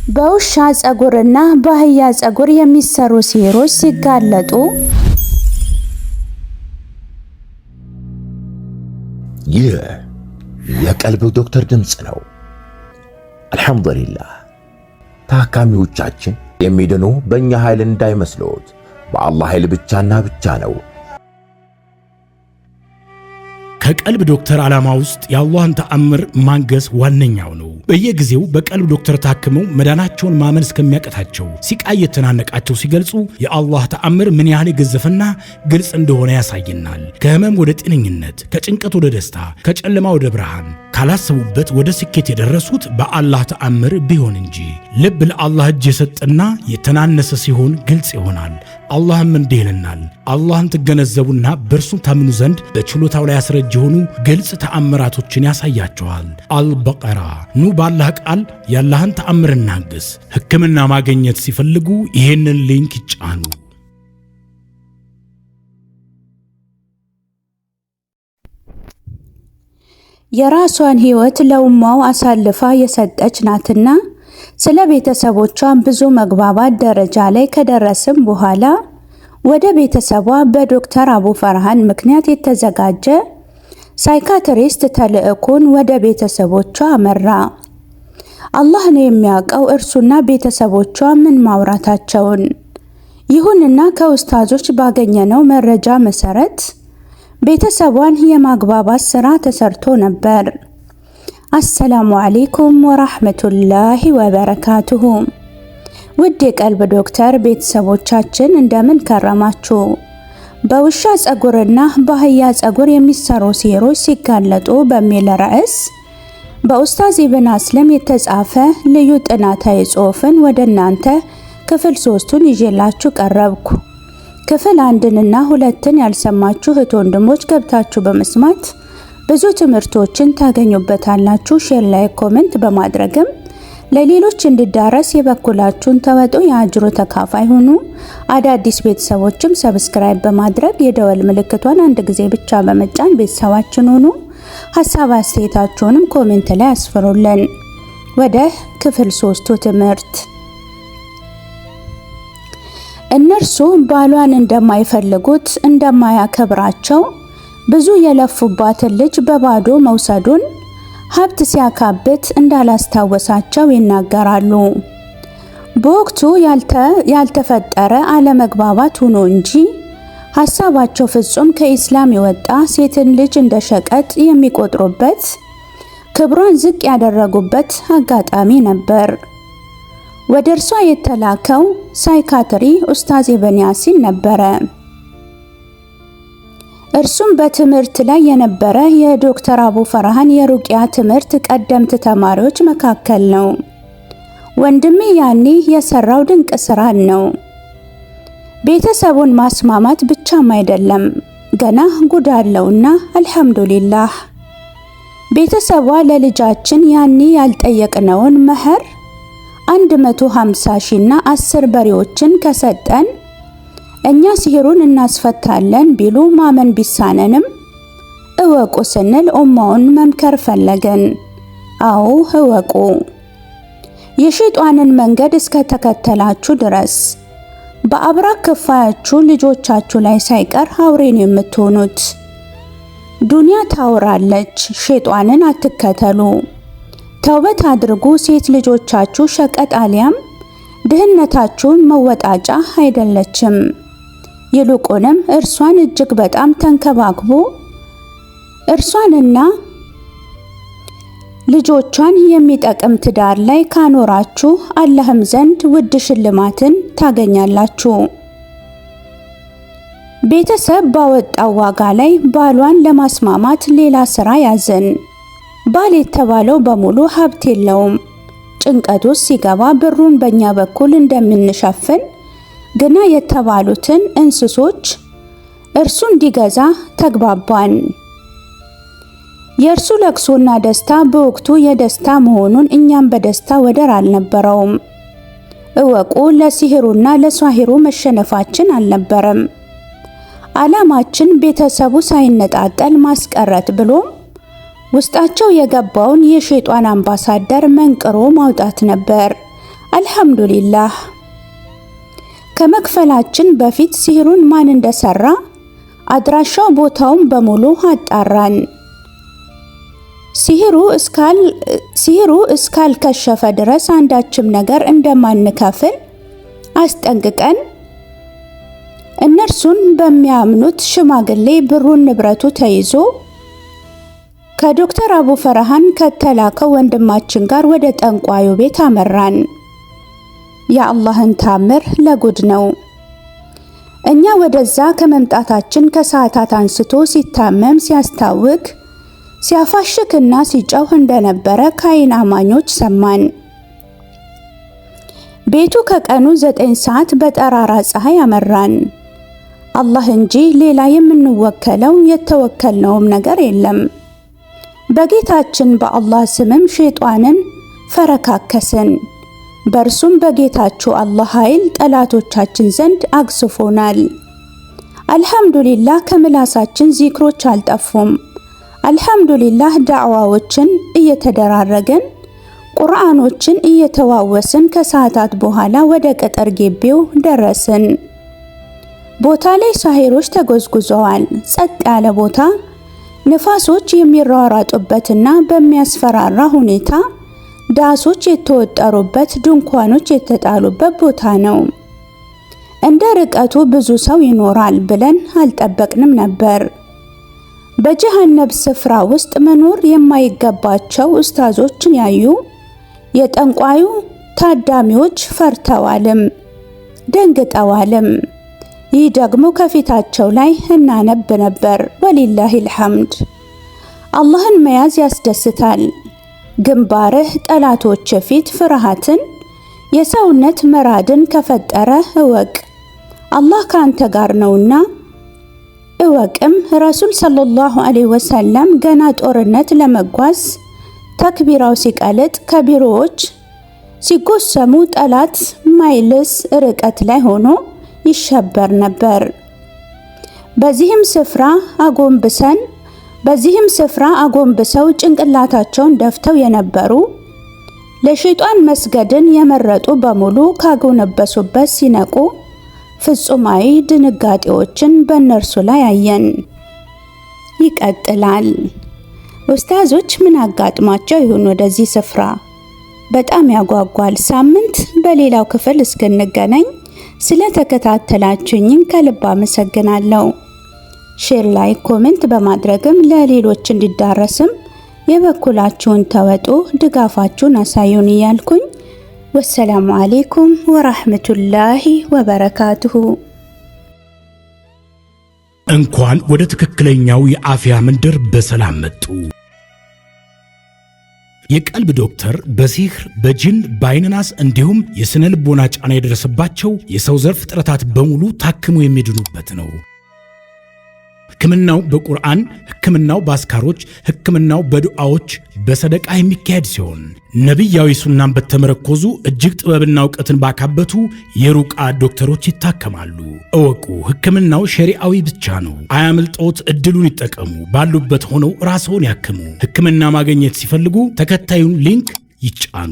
በውሻ ጸጉርና በአህያ ጸጉር የሚሰሩ ሲህሮች ሲጋለጡ ይህ የቀልብ ዶክተር ድምጽ ነው። አልሐምዱሊላህ ታካሚዎቻችን የሚድኑ በእኛ ኃይል እንዳይመስሎት በአላህ ኃይል ብቻና ብቻ ነው። ከቀልብ ዶክተር ዓላማ ውስጥ የአላህን ተአምር ማንገስ ዋነኛው ነው። በየጊዜው በቀልብ ዶክተር ታክመው መዳናቸውን ማመን እስከሚያቀታቸው ሲቃይ የተናነቃቸው ሲገልጹ የአላህ ተአምር ምን ያህል የገዘፈና ግልጽ እንደሆነ ያሳየናል። ከህመም ወደ ጤነኝነት፣ ከጭንቀት ወደ ደስታ፣ ከጨለማ ወደ ብርሃን፣ ካላሰቡበት ወደ ስኬት የደረሱት በአላህ ተአምር ቢሆን እንጂ። ልብ ለአላህ እጅ የሰጠና የተናነሰ ሲሆን ግልጽ ይሆናል። አላህም እንዲህ ይለናል፣ አላህን ትገነዘቡና በእርሱም ታምኑ ዘንድ በችሎታው ላይ ያስረጅ የሆኑ ግልጽ ተአምራቶችን ያሳያቸዋል። አልበቀራ። ኑ ባላህ ቃል ያላህን ተአምር እናግስ። ሕክምና ማግኘት ሲፈልጉ ይሄንን ሊንክ ይጫኑ። የራሷን ህይወት ለኡማው አሳልፋ የሰጠች ናትና ስለ ቤተሰቦቿ ብዙ መግባባት ደረጃ ላይ ከደረስም በኋላ ወደ ቤተሰቧ በዶክተር አቡ ፈርሃን ምክንያት የተዘጋጀ ሳይካትሪስት ተልእኮን ወደ ቤተሰቦቿ አመራ። አላህ ነው የሚያውቀው እርሱና ቤተሰቦቿ ምን ማውራታቸውን። ይሁንና ከኡስታዞች ባገኘነው መረጃ መሰረት ቤተሰቧን የማግባባት ስራ ተሰርቶ ነበር። አሰላሙ አለይኩም ወራህመቱላሂ ወበረካቱሁ። ውድ የቀልብ ዶክተር ቤተሰቦቻችን እንደምን ከረማችሁ? በውሻ ጸጉርና በአህያ ጸጉር የሚሰሩ ሲህሮች ሲጋለጡ በሚል ርዕስ በኡስታዝ ኢብን አስለም የተጻፈ ልዩ ጥናታዊ ጽሑፍን ወደ እናንተ ክፍል 3ቱን ይዤላችሁ ቀረብኩ። ክፍል 1ና 2ን ያልሰማችሁ እህት ወንድሞች ገብታችሁ በመስማት ብዙ ትምህርቶችን ታገኙበታላችሁ። ሼር ላይ ኮሜንት በማድረግም ለሌሎች እንዲዳረስ የበኩላችሁን ተወጡ። የአጅሩ ተካፋይ ሁኑ። አዳዲስ ቤተሰቦችም ሰብስክራይብ በማድረግ የደወል ምልክቷን አንድ ጊዜ ብቻ በመጫን ቤተሰባችን ሁኑ። ሐሳብ አስተያየታችሁንም ኮሜንት ላይ አስፍሩልን። ወደ ክፍል 3ቱ ትምህርት። እነርሱ ባሏን እንደማይፈልጉት እንደማያከብራቸው ብዙ የለፉባትን ልጅ በባዶ መውሰዱን ሀብት ሲያካብት እንዳላስታወሳቸው ይናገራሉ። በወቅቱ ያልተፈጠረ አለመግባባት ሆኖ እንጂ ሐሳባቸው ፍጹም ከኢስላም የወጣ ሴትን ልጅ እንደ ሸቀጥ የሚቆጥሩበት፣ ክብሯን ዝቅ ያደረጉበት አጋጣሚ ነበር። ወደ እርሷ የተላከው ሳይካትሪ ኡስታዝ ኢብን ያሲን ነበረ። እርሱም በትምህርት ላይ የነበረ የዶክተር አቡ ፈርሃን የሩቅያ ትምህርት ቀደምት ተማሪዎች መካከል ነው። ወንድሜ ያኔ የሰራው ድንቅ ስራን ነው። ቤተሰቡን ማስማማት ብቻም አይደለም፣ ገና ጉድ አለውና አልሐምዱሊላህ። ቤተሰቧ ለልጃችን ያኔ ያልጠየቅነውን መህር 150 ሺና 10 በሬዎችን ከሰጠን እኛ ሲህሩን እናስፈታለን ቢሉ ማመን ቢሳነንም እወቁ ስንል ኡማውን መምከር ፈለገን። አዎ እወቁ። የሸይጣንን መንገድ እስከ ተከተላችሁ ድረስ በአብራክ ክፋያችሁ ልጆቻችሁ ላይ ሳይቀር አውሬን የምትሆኑት። ዱንያ ታወራለች፣ ሸይጣንን አትከተሉ። ተውበት አድርጉ። ሴት ልጆቻችሁ ሸቀጥ አሊያም ድህነታችሁን መወጣጫ አይደለችም። ይልቁንም እርሷን እጅግ በጣም ተንከባክቦ እርሷንና ልጆቿን የሚጠቅም ትዳር ላይ ካኖራችሁ አላህም ዘንድ ውድ ሽልማትን ታገኛላችሁ። ቤተሰብ ባወጣው ዋጋ ላይ ባሏን ለማስማማት ሌላ ስራ ያዘን። ባል የተባለው በሙሉ ሀብት የለውም። ጭንቀት ውስጥ ሲገባ ብሩን በእኛ በኩል እንደምንሸፍን ግና የተባሉትን እንስሶች እርሱ እንዲገዛ ተግባባን። የእርሱ ለቅሶና ደስታ በወቅቱ የደስታ መሆኑን እኛም በደስታ ወደር አልነበረውም። እወቁ፣ ለሲህሩና ለሷሂሩ መሸነፋችን አልነበረም። ዓላማችን ቤተሰቡ ሳይነጣጠል ማስቀረት ብሎም ውስጣቸው የገባውን የሸይጣን አምባሳደር መንቅሮ ማውጣት ነበር። አልሐምዱሊላህ። ከመክፈላችን በፊት ሲህሩን ማን እንደሰራ አድራሻው ቦታውን በሙሉ አጣራን። ሲህሩ እስካልከሸፈ ድረስ አንዳችም ነገር እንደማንከፍል አስጠንቅቀን እነርሱን በሚያምኑት ሽማግሌ ብሩን ንብረቱ ተይዞ ከዶክተር አቡ ፈርሃን ከተላከው ወንድማችን ጋር ወደ ጠንቋዩ ቤት አመራን። የአላህን ታምር ለጉድ ነው። እኛ ወደዛ ከመምጣታችን ከሰዓታት አንስቶ ሲታመም፣ ሲያስታውክ፣ ሲያፋሽክና ሲጮህ እንደነበረ ከዓይን አማኞች ሰማን። ቤቱ ከቀኑ 9 ሰዓት በጠራራ ፀሐይ አመራን። አላህ እንጂ ሌላ የምንወከለው የተወከልነውም ነገር የለም። በጌታችን በአላህ ስምም ሸይጣንን ፈረካከስን። በእርሱም በጌታችሁ አላህ ኃይል ጠላቶቻችን ዘንድ አግስፎናል። አልሐምዱሊላህ ከምላሳችን ዚክሮች አልጠፉም። አልሐምዱሊላህ ዳዕዋዎችን እየተደራረገን ቁርአኖችን እየተዋወስን ከሰዓታት በኋላ ወደ ቅጥር ግቢው ደረስን። ቦታ ላይ ሳሂሮች ተጎዝጉዘዋል። ጸጥ ያለ ቦታ፣ ንፋሶች የሚሯሯጡበትና በሚያስፈራራ ሁኔታ ዳሶች የተወጠሩበት፣ ድንኳኖች የተጣሉበት ቦታ ነው። እንደ ርቀቱ ብዙ ሰው ይኖራል ብለን አልጠበቅንም ነበር። በጀሃነም ስፍራ ውስጥ መኖር የማይገባቸው ኡስታዞችን ያዩ የጠንቋዩ ታዳሚዎች ፈርተዋልም ደንግጠዋልም። ይህ ደግሞ ከፊታቸው ላይ እናነብ ነበር። ወሊላሂል ሐምድ። አላህን መያዝ ያስደስታል። ግንባርህ ጠላቶች ፊት ፍርሃትን፣ የሰውነት መራድን ከፈጠረ እወቅ፣ አላህ ካንተ ጋር ነውና እወቅም። ረሱል ሰለላሁ ዐለይሂ ወሰለም ገና ጦርነት ለመጓዝ ተክቢራው ሲቀልጥ ከቢሮዎች ሲጎሰሙ ጠላት ማይልስ ርቀት ላይ ሆኖ ይሸበር ነበር። በዚህም ስፍራ አጎንብሰው ጭንቅላታቸውን ደፍተው የነበሩ ለሸይጣን መስገድን የመረጡ በሙሉ ካጎነበሱበት ሲነቁ ፍጹማዊ ድንጋጤዎችን በእነርሱ ላይ አየን። ይቀጥላል። ኡስታዞች ምን አጋጥሟቸው ይሁን ወደዚህ ስፍራ? በጣም ያጓጓል። ሳምንት በሌላው ክፍል እስክንገናኝ ስለተከታተላችሁኝ ከልብ አመሰግናለሁ። ሼር፣ ላይክ፣ ኮሜንት በማድረግም ለሌሎች እንዲዳረስም የበኩላችሁን ተወጡ፣ ድጋፋችሁን አሳዩን እያልኩኝ ወሰላሙ አለይኩም ወራህመቱላሂ ወበረካቱሁ። እንኳን ወደ ትክክለኛው የአፍያ መንደር በሰላም መጡ። የቀልብ ዶክተር በሲህር፣ በጅን፣ በአይንናስ እንዲሁም የስነ ልቦና ጫና የደረሰባቸው የሰው ዘር ፍጥረታት በሙሉ ታክሞ የሚድኑበት ነው። ሕክምናው በቁርአን፣ ሕክምናው በአስካሮች፣ ሕክምናው በዱዓዎች፣ በሰደቃ የሚካሄድ ሲሆን ነቢያዊ ሱናን በተመረኮዙ እጅግ ጥበብና እውቀትን ባካበቱ የሩቃ ዶክተሮች ይታከማሉ። እወቁ፣ ሕክምናው ሸሪዓዊ ብቻ ነው። አያምልጦት፣ እድሉን ይጠቀሙ። ባሉበት ሆነው ራስዎን ያክሙ። ሕክምና ማግኘት ሲፈልጉ ተከታዩን ሊንክ ይጫኑ።